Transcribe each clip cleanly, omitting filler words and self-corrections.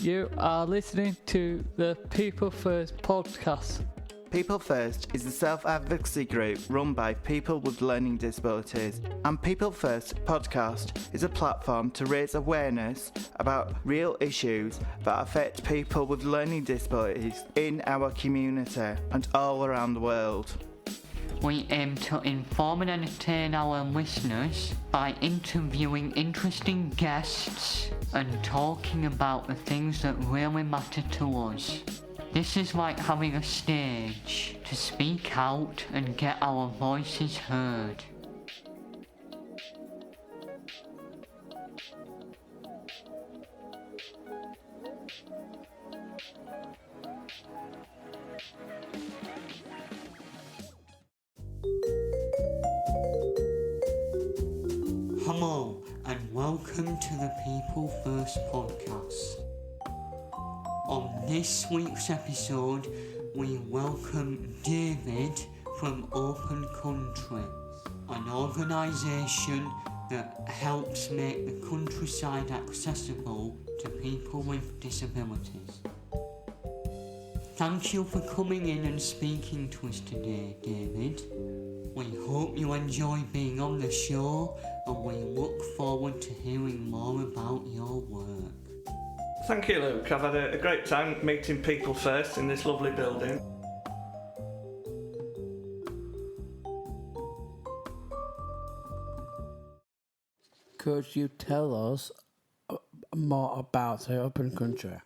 You are listening to the People First podcast. People First is a self-advocacy group run by people with learning disabilities, and People First podcast is a platform to raise awareness about real issues that affect people with learning disabilities in our community and all around the world. We aim to inform and entertain our listeners by interviewing interesting guests and talking about the things that really matter to us. This is like having a stage to speak out and get our voices heard. Hello and welcome to the People First podcast. On this week's episode, we welcome David from Open Country, an organisation that helps make the countryside accessible to people with disabilities. Thank you for coming in and speaking to us today, David. We hope you enjoy being on the show and we look forward to hearing more about your work. Thank you, Luke. I've had a great time meeting People First in this lovely building. Could you tell us more about Open Country?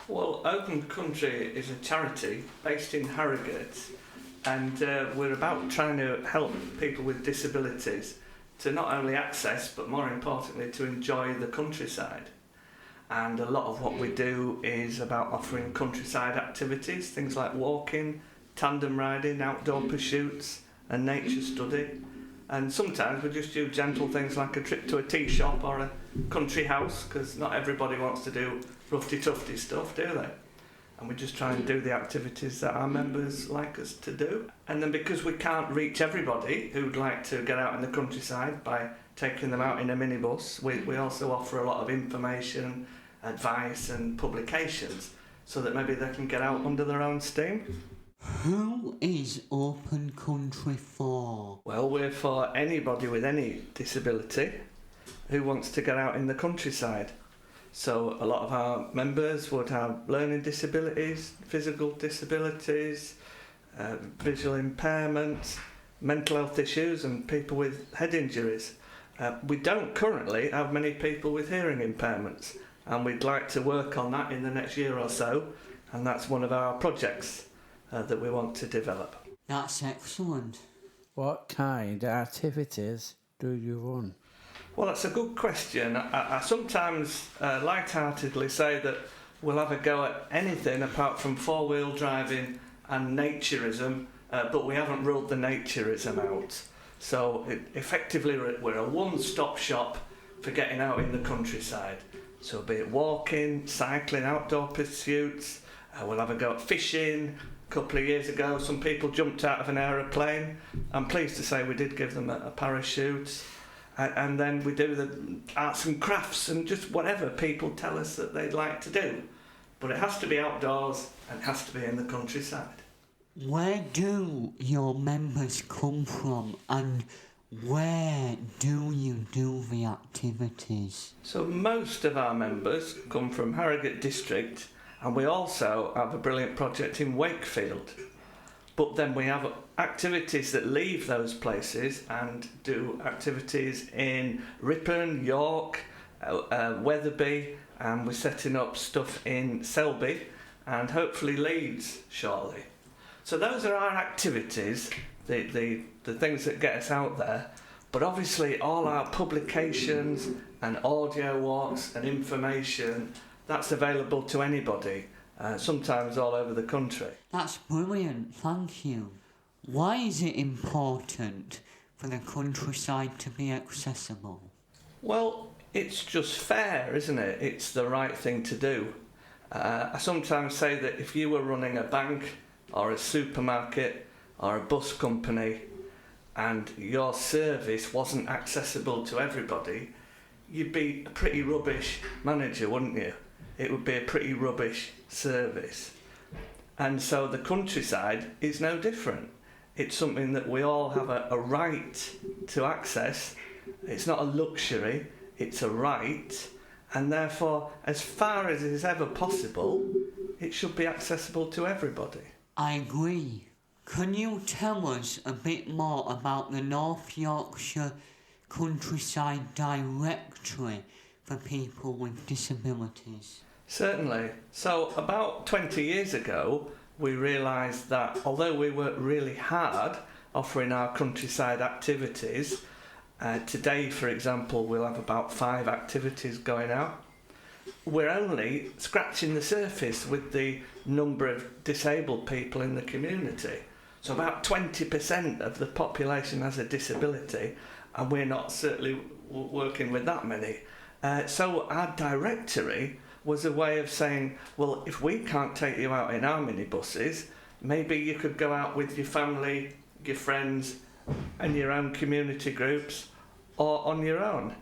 Well, Open Country is a charity based in Harrogate, and we're about trying to help people with disabilities to not only access, but more importantly, to enjoy the countryside. And a lot of what we do is about offering countryside activities, things like walking, tandem riding, outdoor pursuits and nature study. And sometimes we just do gentle things like a trip to a tea shop or a country house, because not everybody wants to do roughy-tufty stuff, do they? And we just try and do the activities that our members like us to do. And then because we can't reach everybody who'd like to get out in the countryside by taking them out in a minibus, we also offer a lot of information, advice and publications so that maybe they can get out under their own steam. Who is Open Country for? Well, we're for anybody with any disability who wants to get out in the countryside. So a lot of our members would have learning disabilities, physical disabilities, visual impairments, mental health issues and people with head injuries. We don't currently have many people with hearing impairments, and we'd like to work on that in the next year or so, and that's one of our projects that we want to develop. That's excellent. What kind of activities do you run? Well, that's a good question. I sometimes light-heartedly say that we'll have a go at anything apart from four-wheel driving and naturism, but we haven't ruled the naturism out. So effectively we're a one-stop shop for getting out in the countryside. So be it walking, cycling, outdoor pursuits, we'll have a go at fishing. A couple of years ago some people jumped out of an aeroplane. I'm pleased to say we did give them a parachute. And then we do the arts and crafts and just whatever people tell us that they'd like to do. But it has to be outdoors and it has to be in the countryside. Where do your members come from and where do you do the activities? So most of our members come from Harrogate District, and we also have a brilliant project in Wakefield. But then we have activities that leave those places and do activities in Ripon, York, Wetherby, and we're setting up stuff in Selby and hopefully Leeds shortly. So those are our activities, the things that get us out there. But obviously all our publications and audio walks and information, that's available to anybody. Sometimes all over the country. That's brilliant, thank you. Why is it important for the countryside to be accessible? Well, it's just fair, isn't it? It's the right thing to do. I sometimes say that if you were running a bank or a supermarket or a bus company and your service wasn't accessible to everybody, you'd be a pretty rubbish manager, wouldn't you? it would be a pretty rubbish service. And so the countryside is no different. It's something that we all have a right to access. It's not a luxury, it's a right. And therefore, as far as is ever possible, it should be accessible to everybody. I agree. Can you tell us a bit more about the North Yorkshire Countryside Directory for people with disabilities? Certainly. So about 20 years ago, we realised that although we worked really hard offering our countryside activities, today, for example, we'll have about 5 activities going out. We're only scratching the surface with the number of disabled people in the community. So about 20% of the population has a disability, and we're not certainly working with that many. So our directory was a way of saying, well, if we can't take you out in our minibuses, maybe you could go out with your family, your friends, and your own community groups, or on your own.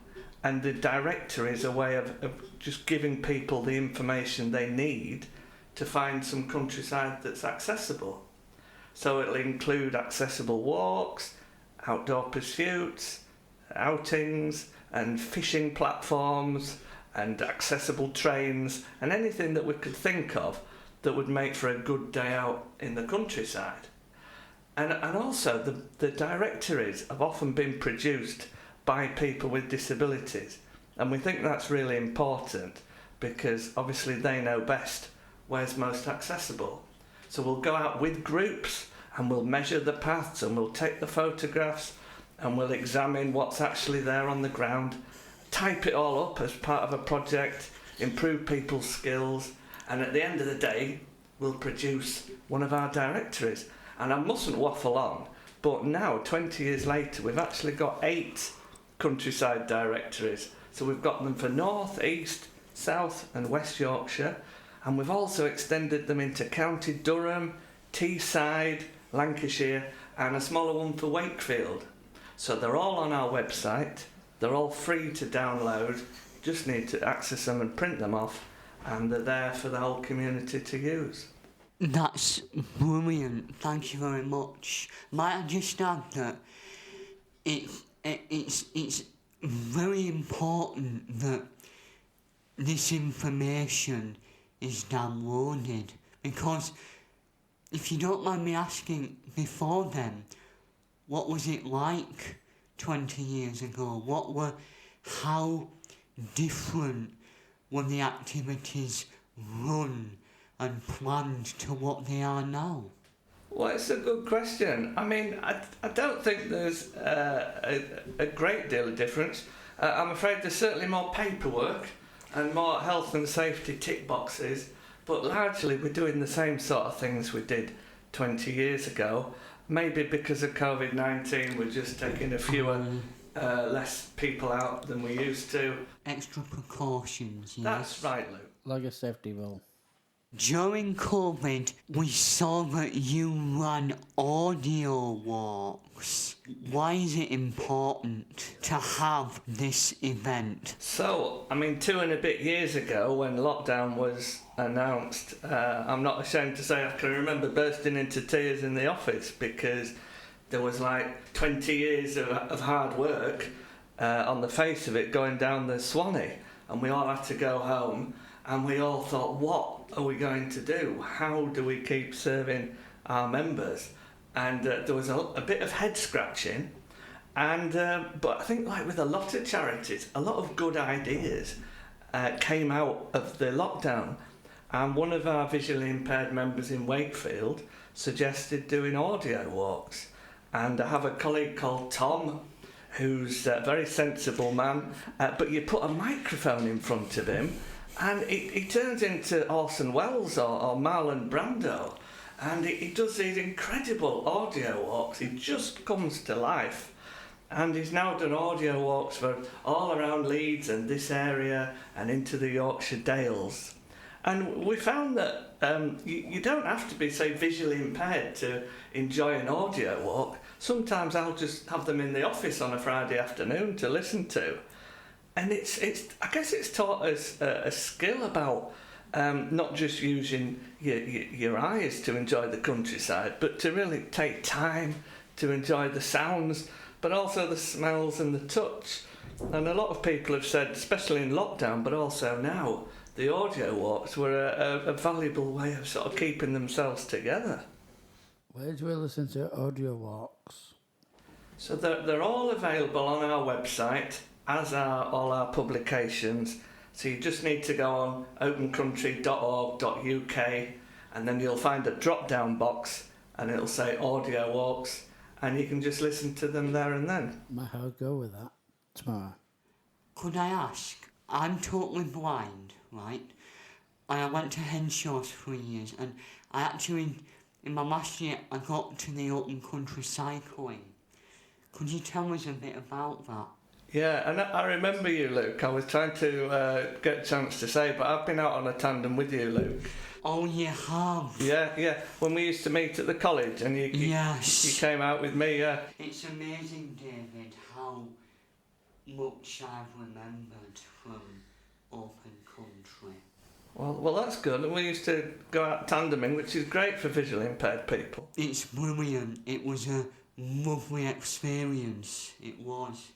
And the directory is a way of just giving people the information they need to find some countryside that's accessible. So it'll include accessible walks, outdoor pursuits, outings, and fishing platforms, and accessible trains, and anything that we could think of that would make for a good day out in the countryside. And also the directories have often been produced by people with disabilities, and we think that's really important because obviously they know best where's most accessible. So we'll go out with groups and we'll measure the paths and we'll take the photographs and we'll examine what's actually there on the ground, type it all up as part of a project, improve people's skills, and at the end of the day we'll produce one of our directories. And I mustn't waffle on, but now 20 years later we've actually got 8 countryside directories. So we've got them for North, East, South and West Yorkshire, and we've also extended them into County Durham, Teesside, Lancashire, and a smaller one for Wakefield. So they're all on our website, they're all free to download, just need to access them and print them off, and they're there for the whole community to use. That's brilliant, thank you very much. Might I just add that it's very important that this information is downloaded, because if you don't mind me asking, before then, what was it like 20 years ago? How different were the activities run and planned to what they are now? Well, it's a good question. I mean, I don't think there's a great deal of difference. I'm afraid there's certainly more paperwork and more health and safety tick boxes, but largely we're doing the same sort of things we did 20 years ago. Maybe because of COVID-19 we're just taking a fewer less people out than we used to. Extra precautions, yes. That's right, Luke. Like a safety rule. During COVID, we saw that you ran audio walks. Why is it important to have this event? So, I mean, 2 and a bit years ago when lockdown was announced, I'm not ashamed to say I can remember bursting into tears in the office because there was like 20 years of hard work on the face of it going down the Swanee, and we all had to go home. And we all thought, what are we going to do? How do we keep serving our members? And there was a bit of head scratching. And but I think, like with a lot of charities, a lot of good ideas came out of the lockdown. And one of our visually impaired members in Wakefield suggested doing audio walks. And I have a colleague called Tom, who's a very sensible man. But you put a microphone in front of him, and he turns into Orson Welles or Marlon Brando, and he does these incredible audio walks. He just comes to life, and he's now done audio walks for all around Leeds and this area and into the Yorkshire Dales. And we found that you don't have to be, say, visually impaired to enjoy an audio walk. Sometimes I'll just have them in the office on a Friday afternoon to listen to. And I guess it's taught us a skill about not just using your eyes to enjoy the countryside, but to really take time to enjoy the sounds, but also the smells and the touch. And a lot of people have said, especially in lockdown, but also now, the audio walks were a valuable way of sort of keeping themselves together. Where do we listen to audio walks? So they're all available on our website, as are all our publications. So you just need to go on opencountry.org.uk, and then you'll find a drop-down box and it'll say audio walks, and you can just listen to them there and then. Might have a go with that tomorrow. Could I ask? I'm totally blind, right? And I went to Henshaw for 3 years, and I actually, in my last year, I got to the open country cycling. Could you tell us a bit about that? Yeah, and I remember you, Luke. I was trying to get a chance to say, but I've been out on a tandem with you, Luke. Oh, you have? Yeah. When we used to meet at the college, and you came out with me, yeah. It's amazing, David, how much I've remembered from open country. Well, that's good. And we used to go out tandeming, which is great for visually impaired people. It's brilliant. It was a lovely experience. It was.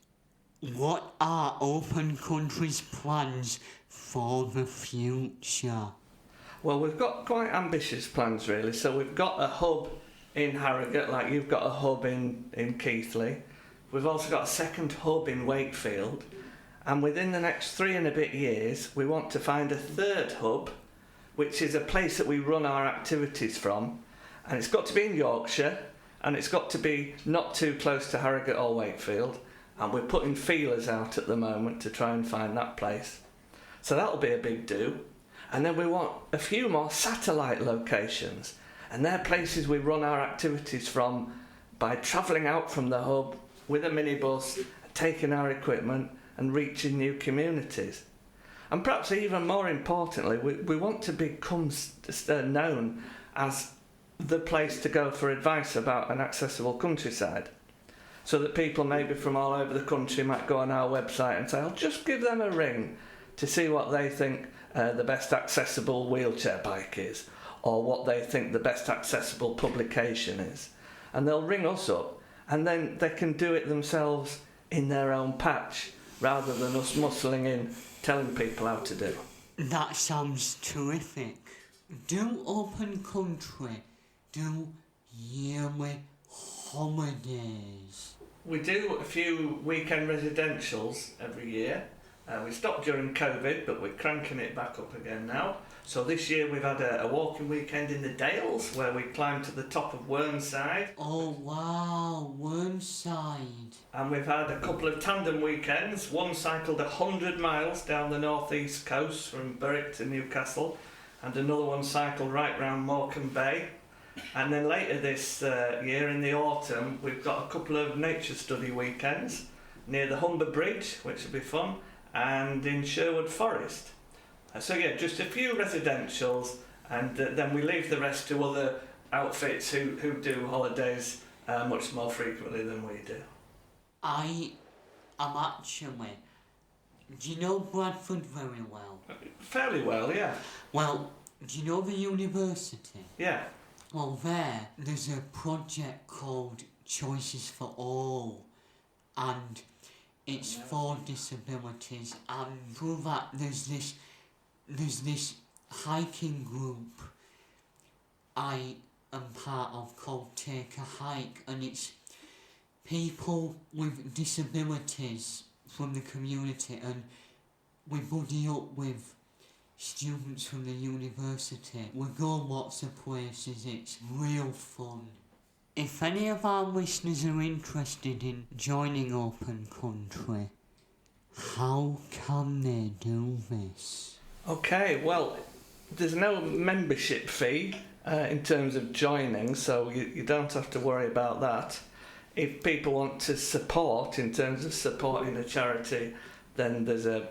What are Open Country's plans for the future? Well, we've got quite ambitious plans, really. So we've got a hub in Harrogate, like you've got a hub in Keighley. We've also got a second hub in Wakefield. And within the next 3 and a bit years, we want to find a third hub, which is a place that we run our activities from. And it's got to be in Yorkshire, and it's got to be not too close to Harrogate or Wakefield. And we're putting feelers out at the moment to try and find that place. So that'll be a big do. And then we want a few more satellite locations. And they're places we run our activities from by travelling out from the hub with a minibus, taking our equipment and reaching new communities. And perhaps even more importantly, we want to become known as the place to go for advice about an accessible countryside. So that people maybe from all over the country might go on our website and say, I'll just give them a ring to see what they think the best accessible wheelchair bike is, or what they think the best accessible publication is. And they'll ring us up, and then they can do it themselves in their own patch, rather than us muscling in telling people how to do. That sounds terrific. Do Open Country do yearly holidays? We do a few weekend residentials every year. We stopped during COVID, but we're cranking it back up again now. So this year we've had a walking weekend in the Dales, where we climbed to the top of Whernside. Oh wow, Whernside. And we've had a couple of tandem weekends. One cycled 100 miles down the northeast coast from Berwick to Newcastle, and another one cycled right round Morecambe Bay. And then later this year, in the autumn, we've got a couple of nature study weekends near the Humber Bridge, which will be fun, and in Sherwood Forest. So yeah, just a few residentials, and then we leave the rest to other outfits who do holidays much more frequently than we do. I am actually... Do you know Bradford very well? Fairly well, yeah. Well, do you know the university? Yeah. Well, there's a project called Choices for All, and it's for disabilities, and through that there's this hiking group I am part of called Take a Hike, and it's people with disabilities from the community, and we buddy up with students from the university. We go lots of places, it's real fun. If any of our listeners are interested in joining Open Country, how can they do this? Okay, well, there's no membership fee in terms of joining, so you don't have to worry about that. If people want to support, in terms of supporting a charity, then there's a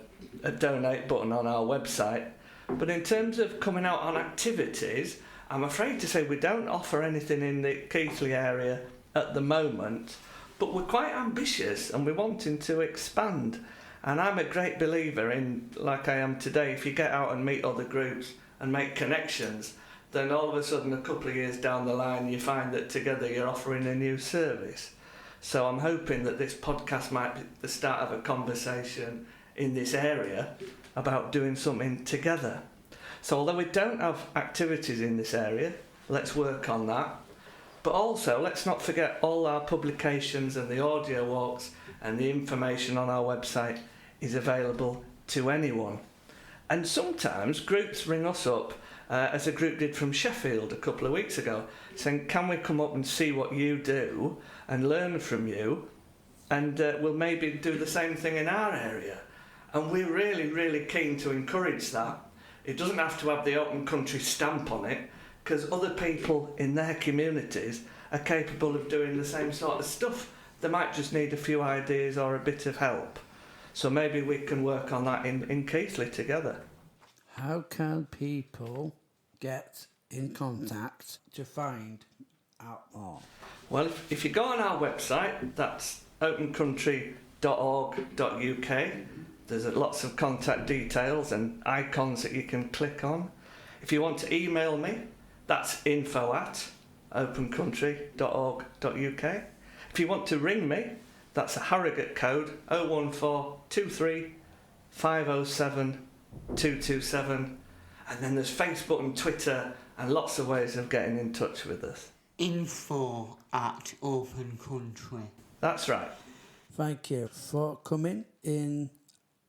donate button on our website. But in terms of coming out on activities, I'm afraid to say we don't offer anything in the Keighley area at the moment, but we're quite ambitious and we're wanting to expand. And I'm a great believer in, like I am today, if you get out and meet other groups and make connections, then all of a sudden a couple of years down the line you find that together you're offering a new service. So I'm hoping that this podcast might be the start of a conversation in this area about doing something together. So although we don't have activities in this area, let's work on that. But also, let's not forget all our publications and the audio walks and the information on our website is available to anyone. And sometimes groups ring us up, as a group did from Sheffield a couple of weeks ago, saying, can we come up and see what you do and learn from you, and we'll maybe do the same thing in our area. And we're really, really keen to encourage that. It doesn't have to have the Open Country stamp on it, because other people in their communities are capable of doing the same sort of stuff. They might just need a few ideas or a bit of help. So maybe we can work on that in Keighley together. How can people get in contact to find out more? Well, if you go on our website, that's opencountry.org.uk. There's lots of contact details and icons that you can click on. If you want to email me, that's info@opencountry.org.uk. If you want to ring me, that's a Harrogate code 01423 507 227. And then there's Facebook and Twitter and lots of ways of getting in touch with us. info@opencountry. That's right. Thank you for coming in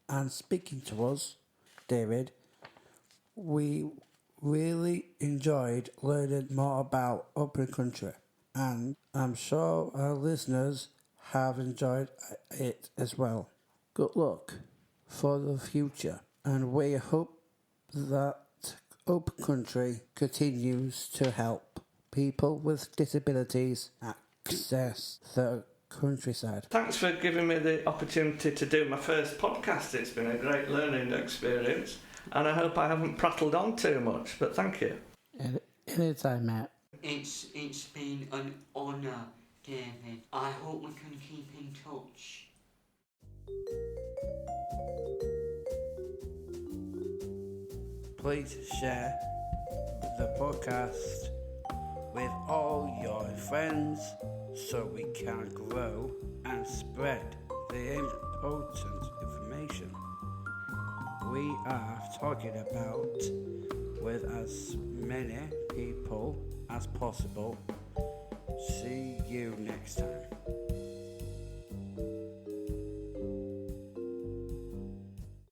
and speaking to us, David. We really enjoyed learning more about Open Country, and I'm sure our listeners have enjoyed it as well. Good luck for the future, and we hope that Open Country continues to help people with disabilities access the countryside. Thanks for giving me the opportunity to do my first podcast. It's been a great learning experience, and I hope I haven't prattled on too much, but thank you. Anytime, Matt. It's been an honour, David. I hope we can keep in touch. Please share the podcast with all your friends so we can grow and spread the important information we are talking about with as many people as possible. See you next time.